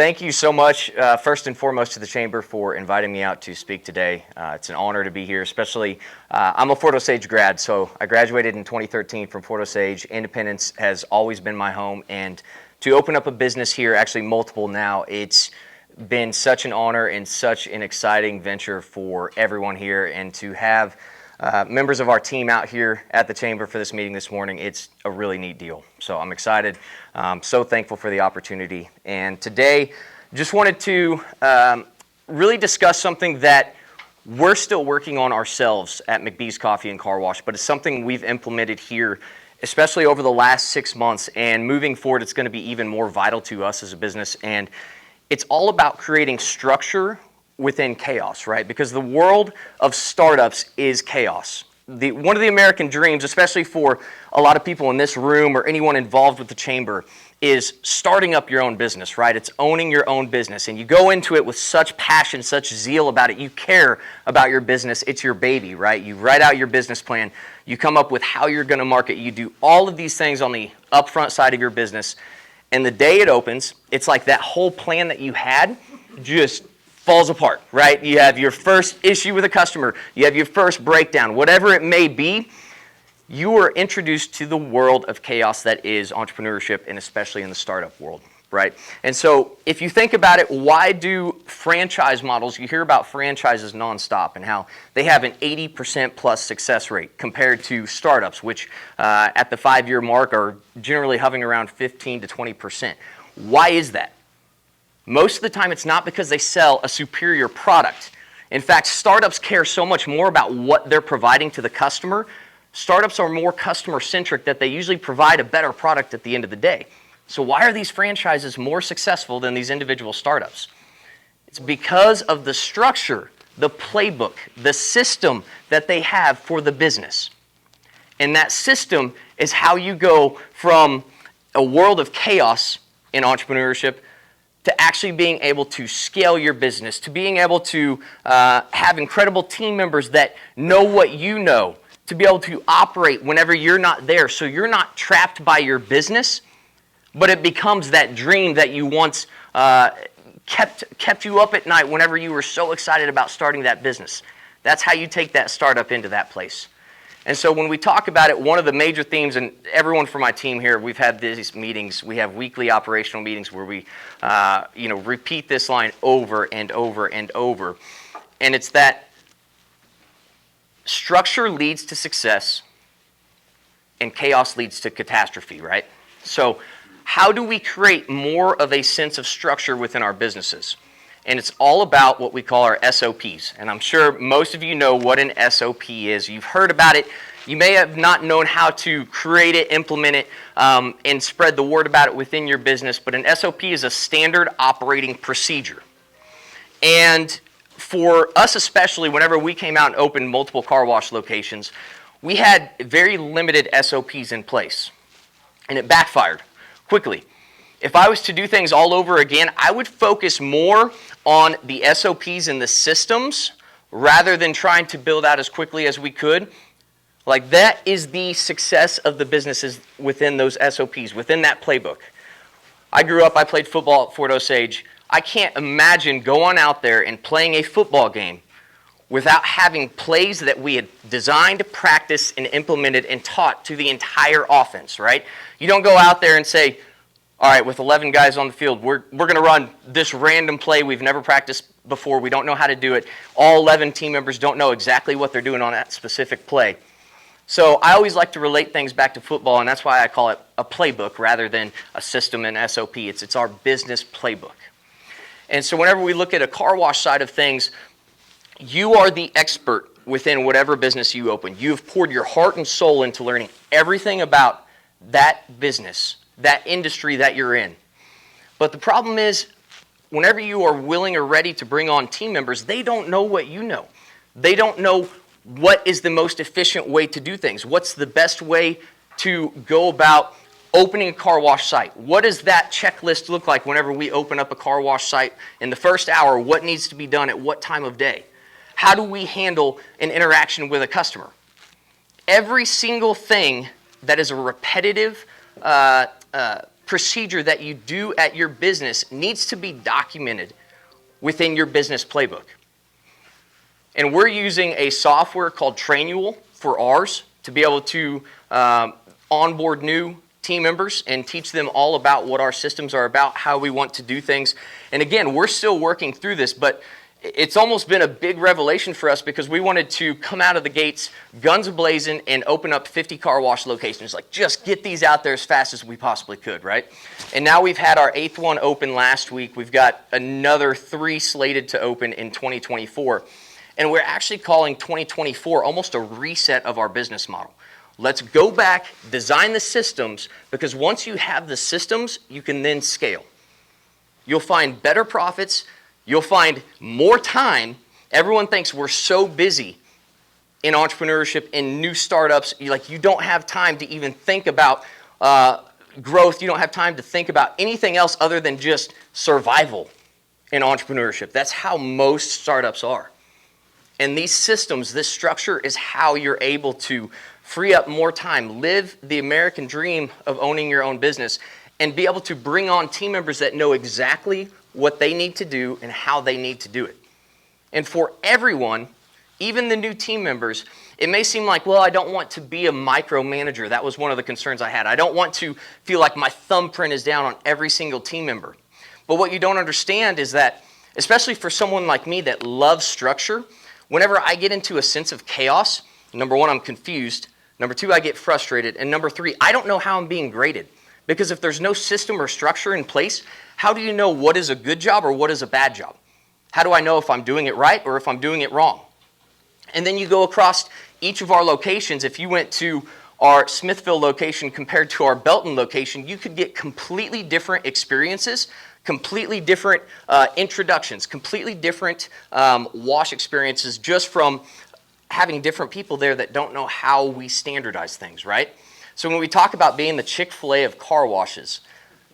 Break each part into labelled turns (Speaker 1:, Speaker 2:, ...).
Speaker 1: Thank you so much, first and foremost, to the Chamber for inviting me out to speak today. It's an honor to be here, especially I'm a Fort Osage grad, so I graduated in 2013 from Fort Osage. Independence has always been my home, and to open up a business here, actually multiple now, it's been such an honor and such an exciting venture for everyone here, and to have members of our team out here at the Chamber for this meeting this morning, it's a really neat deal. So I'm excited. I'm so thankful for the opportunity. And today, just wanted to really discuss something that we're still working on ourselves at McBee's Coffee and Car Wash, but it's something we've implemented here, especially over the last 6 months. And moving forward, it's going to be even more vital to us as a business. And it's all about creating structure within chaos, right? Because the world of startups is chaos. One of the American dreams, especially for a lot of people in this room or anyone involved with the Chamber, is starting up your own business, right? It's owning your own business. And you go into it with such passion, such zeal about it. You care about your business. It's your baby, right? You write out your business plan. You come up with how you're going to market. You do all of these things on the upfront side of your business. And the day it opens, it's like that whole plan that you had just falls apart, right? You have your first issue with a customer, you have your first breakdown, whatever it may be, you are introduced to the world of chaos that is entrepreneurship, and especially in the startup world, right? And so if you think about it, why do franchise models, you hear about franchises nonstop and how they have an 80% plus success rate compared to startups, which at the 5-year mark are generally hovering around 15 to 20%. Why is that? Most of the time, it's not because they sell a superior product. In fact, startups care so much more about what they're providing to the customer. Startups are more customer-centric that they usually provide a better product at the end of the day. So why are these franchises more successful than these individual startups? It's because of the structure, the playbook, the system that they have for the business. And that system is how you go from a world of chaos in entrepreneurship to actually being able to scale your business, to being able to have incredible team members that know what you know, to be able to operate whenever you're not there. So you're not trapped by your business, but it becomes that dream that you once kept you up at night whenever you were so excited about starting that business. That's how you take that startup into that place. And so when we talk about it, one of the major themes, and everyone from my team here, we've had these meetings. We have weekly operational meetings where we repeat this line over and over and over. And it's that structure leads to success and chaos leads to catastrophe, right? So how do we create more of a sense of structure within our businesses? And it's all about what we call our SOPs. And I'm sure most of you know what an SOP is. You've heard about it. You may have not known how to create it, implement it, and spread the word about it within your business. But an SOP is a standard operating procedure. And for us especially, whenever we came out and opened multiple car wash locations, we had very limited SOPs in place. And it backfired quickly. If I was to do things all over again, I would focus more on the SOPs and the systems rather than trying to build out as quickly as we could. Like, that is the success of the businesses within those SOPs, within that playbook. I grew up, I played football at Fort Osage. I can't imagine going out there and playing a football game without having plays that we had designed, practiced, and implemented and taught to the entire offense, right? You don't go out there and say, all right, with 11 guys on the field, we're going to run this random play we've never practiced before. We don't know how to do it. All 11 team members don't know exactly what they're doing on that specific play. So I always like to relate things back to football, and that's why I call it a playbook rather than a system and SOP. It's our business playbook. And so whenever we look at a car wash side of things, you are the expert within whatever business you open. You have poured your heart and soul into learning everything about that business, that industry that you're in. But the problem is, whenever you are willing or ready to bring on team members, they don't know what you know. They don't know what is the most efficient way to do things. What's the best way to go about opening a car wash site? What does that checklist look like whenever we open up a car wash site in the first hour? What needs to be done at what time of day? How do we handle an interaction with a customer? Every single thing that is a repetitive procedure that you do at your business needs to be documented within your business playbook. And we're using a software called Trainual for ours to be able to onboard new team members and teach them all about what our systems are about, how we want to do things. And again, we're still working through this, but it's almost been a big revelation for us because we wanted to come out of the gates guns a-blazing and open up 50 car wash locations. Like, just get these out there as fast as we possibly could, right? And now we've had our 8th one open last week. We've got another 3 slated to open in 2024. And we're actually calling 2024 almost a reset of our business model. Let's go back, design the systems, because once you have the systems, you can then scale. You'll find better profits. You'll find more time. Everyone thinks we're so busy in entrepreneurship, in new startups. You don't have time to even think about growth. You don't have time to think about anything else other than just survival in entrepreneurship. That's how most startups are. And these systems, this structure is how you're able to free up more time, live the American dream of owning your own business, and be able to bring on team members that know exactly what they need to do and how they need to do it. And for everyone, even the new team members, it may seem like, well, I don't want to be a micromanager. That was one of the concerns I had. I don't want to feel like my thumbprint is down on every single team member. But what you don't understand is that, especially for someone like me that loves structure, whenever I get into a sense of chaos, number one, I'm confused. Number two, I get frustrated. And number three, I don't know how I'm being graded. Because if there's no system or structure in place, how do you know what is a good job or what is a bad job? How do I know if I'm doing it right or if I'm doing it wrong? And then you go across each of our locations. If you went to our Smithville location compared to our Belton location, you could get completely different experiences, completely different introductions, completely different wash experiences just from having different people there that don't know how we standardize things, right? So when we talk about being the Chick-fil-A of car washes,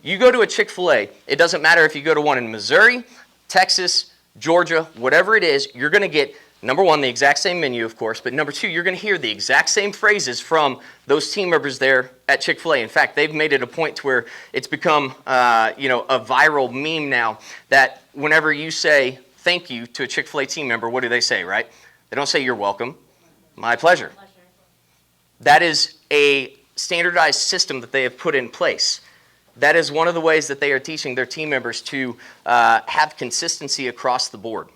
Speaker 1: you go to a Chick-fil-A, it doesn't matter if you go to one in Missouri, Texas, Georgia, whatever it is, you're going to get, number one, the exact same menu, of course, but number two, you're going to hear the exact same phrases from those team members there at Chick-fil-A. In fact, they've made it a point to where it's become a viral meme now that whenever you say thank you to a Chick-fil-A team member, what do they say, right? They don't say you're welcome. My pleasure. That is a standardized system that they have put in place. That is one of the ways that they are teaching their team members to have consistency across the board.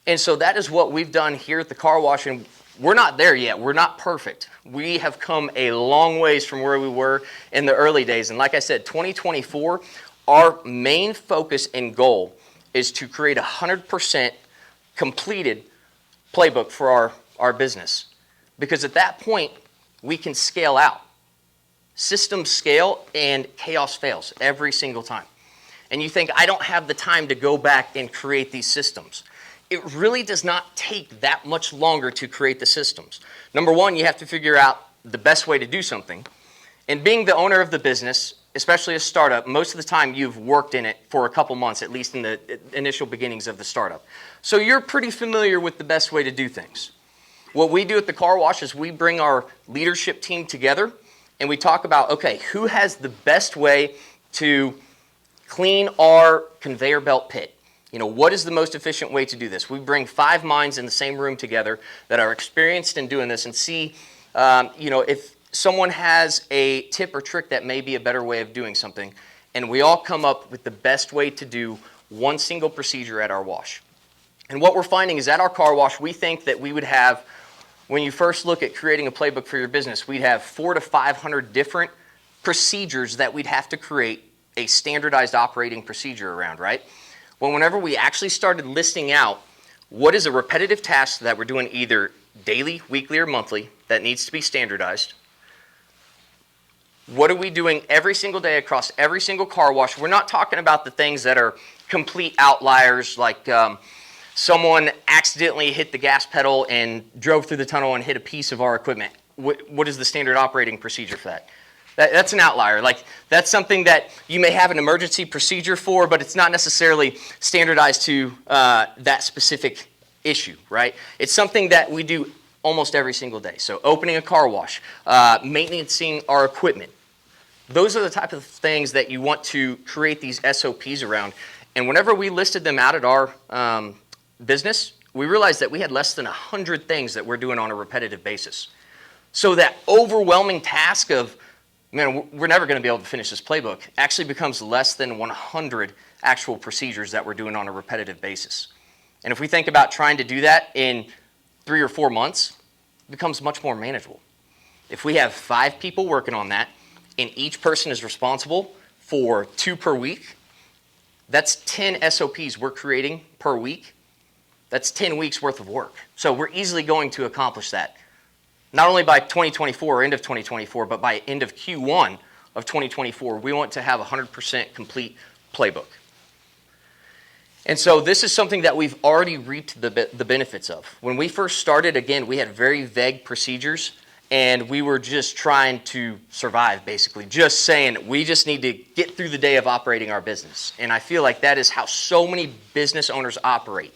Speaker 1: And so that is what we've done here at the car wash, and we're not there yet. We're not perfect. We have come a long ways from where we were in the early days. And like I said, 2024, our main focus and goal is to create a 100% completed playbook for our business. Because at that point, we can scale out. Systems scale and chaos fails every single time. And you think, I don't have the time to go back and create these systems. It really does not take that much longer to create the systems. Number one, you have to figure out the best way to do something. And being the owner of the business, especially a startup, most of the time you've worked in it for a couple months, at least in the initial beginnings of the startup. So you're pretty familiar with the best way to do things. What we do at the car wash is we bring our leadership team together and we talk about, okay, who has the best way to clean our conveyor belt pit? What is the most efficient way to do this? We bring 5 minds in the same room together that are experienced in doing this and see, if someone has a tip or trick that may be a better way of doing something. And we all come up with the best way to do one single procedure at our wash. And what we're finding is at our car wash, we think that we would have, when you first look at creating a playbook for your business, we'd have 400 to 500 different procedures that we'd have to create a standardized operating procedure around, right? Well, whenever we actually started listing out what is a repetitive task that we're doing either daily, weekly, or monthly that needs to be standardized, what are we doing every single day across every single car wash? We're not talking about the things that are complete outliers like someone accidentally hit the gas pedal and drove through the tunnel and hit a piece of our equipment. What is the standard operating procedure for that? That's an outlier. Like, that's something that you may have an emergency procedure for, but it's not necessarily standardized to that specific issue, right? It's something that we do almost every single day. So opening a car wash, maintaining our equipment, Those are the type of things that you want to create these SOPs around. And whenever we listed them out at our business, we realized that we had less than 100 things that we're doing on a repetitive basis. So that overwhelming task of, man, we're never going to be able to finish this playbook, actually becomes less than 100 actual procedures that we're doing on a repetitive basis. And if we think about trying to do that in 3 or 4 months, it becomes much more manageable. If we have 5 people working on that, and each person is responsible for 2 per week, that's 10 SOPs we're creating per week. That's 10 weeks worth of work. So we're easily going to accomplish that. Not only by 2024 or end of 2024, but by end of Q1 of 2024, we want to have a 100% complete playbook. And so this is something that we've already reaped the benefits of. When we first started, again, we had very vague procedures, and we were just trying to survive, basically. Just saying, we just need to get through the day of operating our business. And I feel like that is how so many business owners operate.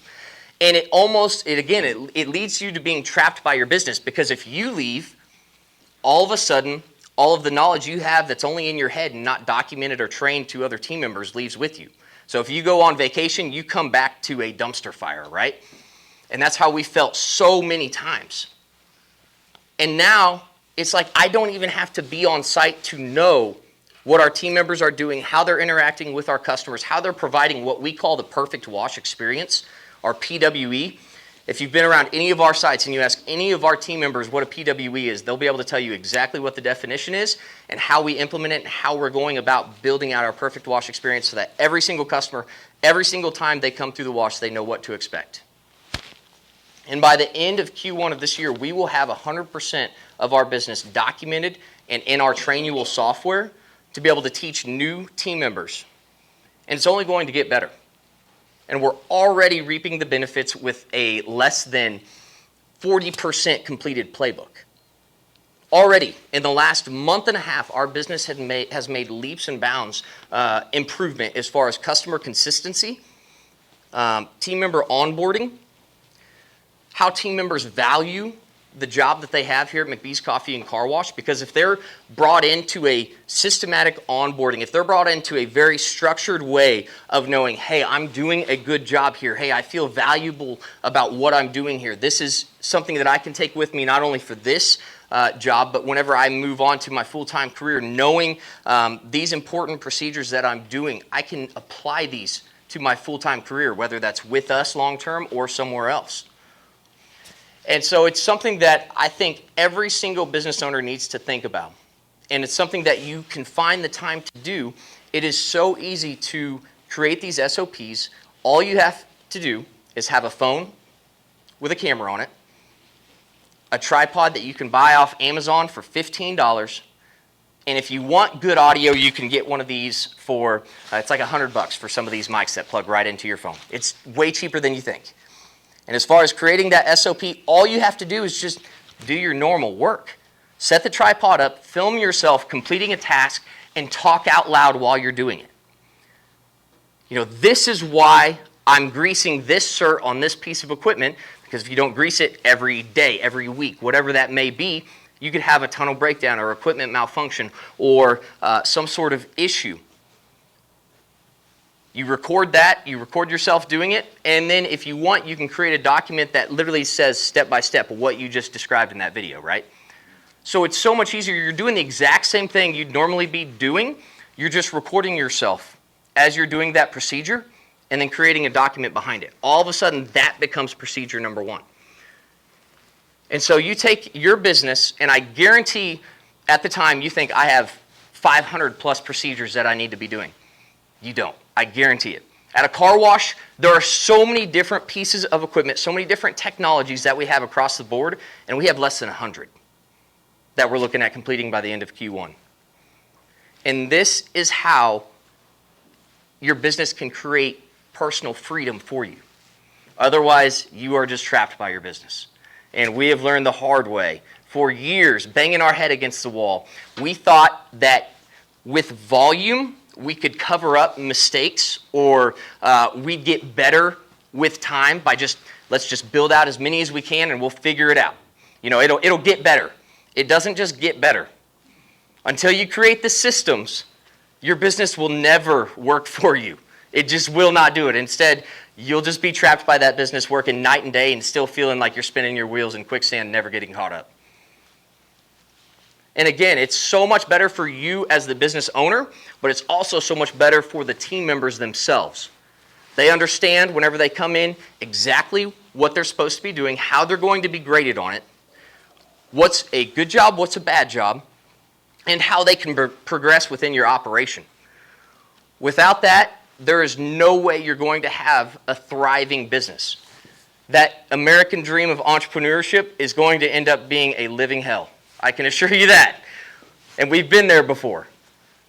Speaker 1: And it leads you to being trapped by your business, because if you leave, all of a sudden, all of the knowledge you have that's only in your head and not documented or trained to other team members leaves with you. So if you go on vacation, you come back to a dumpster fire, right? And that's how we felt so many times. And now it's like I don't even have to be on site to know what our team members are doing, how they're interacting with our customers, how they're providing what we call the perfect wash experience, our PWE. If you've been around any of our sites and you ask any of our team members what a PWE is, they'll be able to tell you exactly what the definition is and how we implement it and how we're going about building out our perfect wash experience so that every single customer, every single time they come through the wash, they know what to expect. And by the end of Q1 of this year, we will have 100% of our business documented and in our Trainual software to be able to teach new team members. And it's only going to get better. And we're already reaping the benefits with a less than 40% completed playbook. Already, in the last month and a half, our business has made leaps and bounds improvement as far as customer consistency, team member onboarding, how team members value the job that they have here at McBee's Coffee and Car Wash, because if they're brought into a systematic onboarding, if they're brought into a very structured way of knowing, hey, I'm doing a good job here, hey, I feel valuable about what I'm doing here, this is something that I can take with me not only for this job, but whenever I move on to my full-time career, knowing these important procedures that I'm doing, I can apply these to my full-time career, whether that's with us long-term or somewhere else. And so it's something that I think every single business owner needs to think about. And it's something that you can find the time to do. It is so easy to create these SOPs. All you have to do is have a phone with a camera on it, a tripod that you can buy off Amazon for $15. And if you want good audio, you can get one of these for, it's like $100 for some of these mics that plug right into your phone. It's way cheaper than you think. And as far as creating that SOP, all you have to do is just do your normal work. Set the tripod up, film yourself completing a task, and talk out loud while you're doing it. You know, this is why I'm greasing this cert on this piece of equipment, because if you don't grease it every day, every week, whatever that may be, you could have a tunnel breakdown or equipment malfunction or some sort of issue. You record that, you record yourself doing it, and then if you want, you can create a document that literally says step by step what you just described in that video, right? So it's so much easier. You're doing the exact same thing you'd normally be doing. You're just recording yourself as you're doing that procedure and then creating a document behind it. All of a sudden, that becomes procedure number 1. And so you take your business, and I guarantee at the time you think I have 500 plus procedures that I need to be doing. You don't. I guarantee it. At a car wash, there are so many different pieces of equipment, so many different technologies that we have across the board, and we have less than 100 that we're looking at completing by the end of Q1. And this is how your business can create personal freedom for you. Otherwise, you are just trapped by your business. And we have learned the hard way. For years, banging our head against the wall, we thought that with volume, we could cover up mistakes, or we'd get better with time by let's just build out as many as we can and we'll figure it out. You know, it'll get better. It doesn't just get better. Until you create the systems, your business will never work for you. It just will not do it. Instead, you'll just be trapped by that business working night and day and still feeling like you're spinning your wheels in quicksand, never getting caught up. And again, it's so much better for you as the business owner, but it's also so much better for the team members themselves. They understand whenever they come in exactly what they're supposed to be doing, how they're going to be graded on it, what's a good job, what's a bad job, and how they can progress within your operation. Without that, there is no way you're going to have a thriving business. That American dream of entrepreneurship is going to end up being a living hell. I can assure you that. And we've been there before.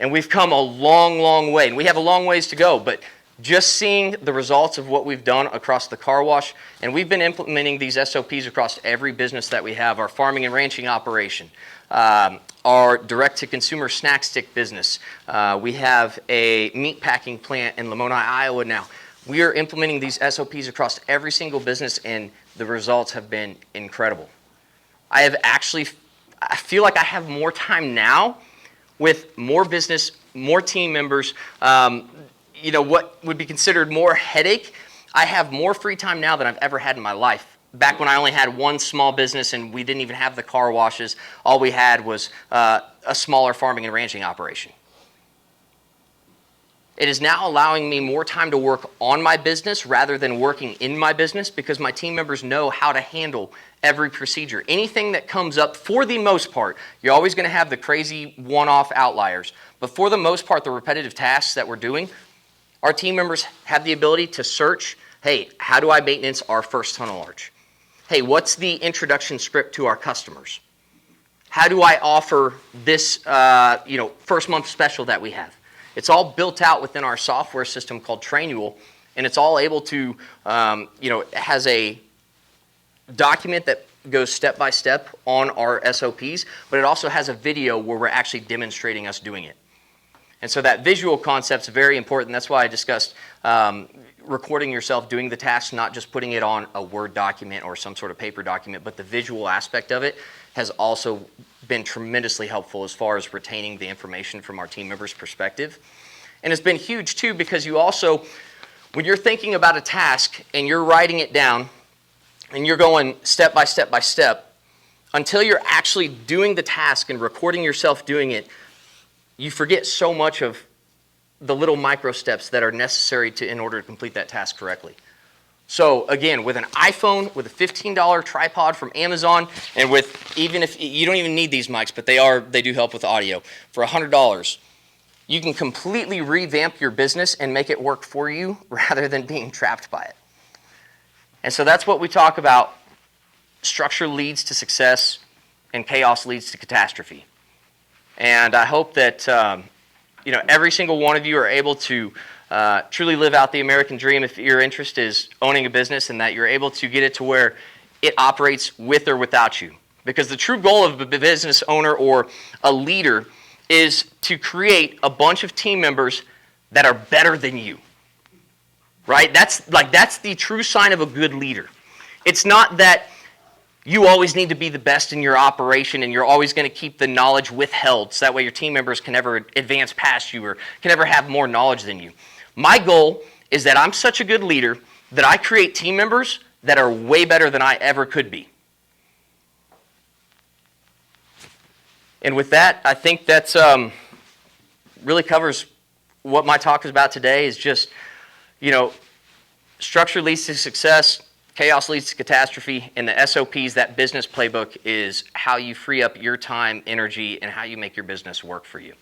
Speaker 1: And we've come a long, long way. And we have a long ways to go. But just seeing the results of what we've done across the car wash, and we've been implementing these SOPs across every business that we have, our farming and ranching operation, our direct-to-consumer snack stick business. We have a meat packing plant in Lamoni, Iowa now. We are implementing these SOPs across every single business, and the results have been incredible. I feel like I have more time now with more business, more team members, what would be considered more headache. I have more free time now than I've ever had in my life. Back when I only had one small business and we didn't even have the car washes, all we had was a smaller farming and ranching operation. It is now allowing me more time to work on my business rather than working in my business because my team members know how to handle every procedure. Anything that comes up, for the most part, you're always going to have the crazy one-off outliers, but for the most part, the repetitive tasks that we're doing, our team members have the ability to search, hey, how do I maintenance our first tunnel arch? Hey, what's the introduction script to our customers? How do I offer this first month special that we have? It's all built out within our software system called Trainual, and it's all able to, it has a document that goes step by step on our SOPs, but it also has a video where we're actually demonstrating us doing it. And so that visual concept is very important. That's why I discussed recording yourself doing the task, not just putting it on a Word document or some sort of paper document, but the visual aspect of it has also been tremendously helpful as far as retaining the information from our team members' perspective. And it's been huge too because you also, when you're thinking about a task and you're writing it down and you're going step by step by step, until you're actually doing the task and recording yourself doing it, you forget so much of the little micro steps that are necessary in order to complete that task correctly. So again, with an iPhone, with a $15 tripod from Amazon, and with, even if you don't even need these mics, but they do help with audio, for $100, you can completely revamp your business and make it work for you rather than being trapped by it. And so that's what we talk about. Structure leads to success, and chaos leads to catastrophe. And I hope that every single one of you are able to truly live out the American dream if your interest is owning a business, and that you're able to get it to where it operates with or without you. Because the true goal of a business owner or a leader is to create a bunch of team members that are better than you. Right? That's the true sign of a good leader. It's not that you always need to be the best in your operation and you're always going to keep the knowledge withheld so that way your team members can never advance past you or can never have more knowledge than you. My goal is that I'm such a good leader that I create team members that are way better than I ever could be. And with that, I think that's really covers what my talk is about today. Is just, structure leads to success, chaos leads to catastrophe, and the SOPs, that business playbook, is how you free up your time, energy, and how you make your business work for you.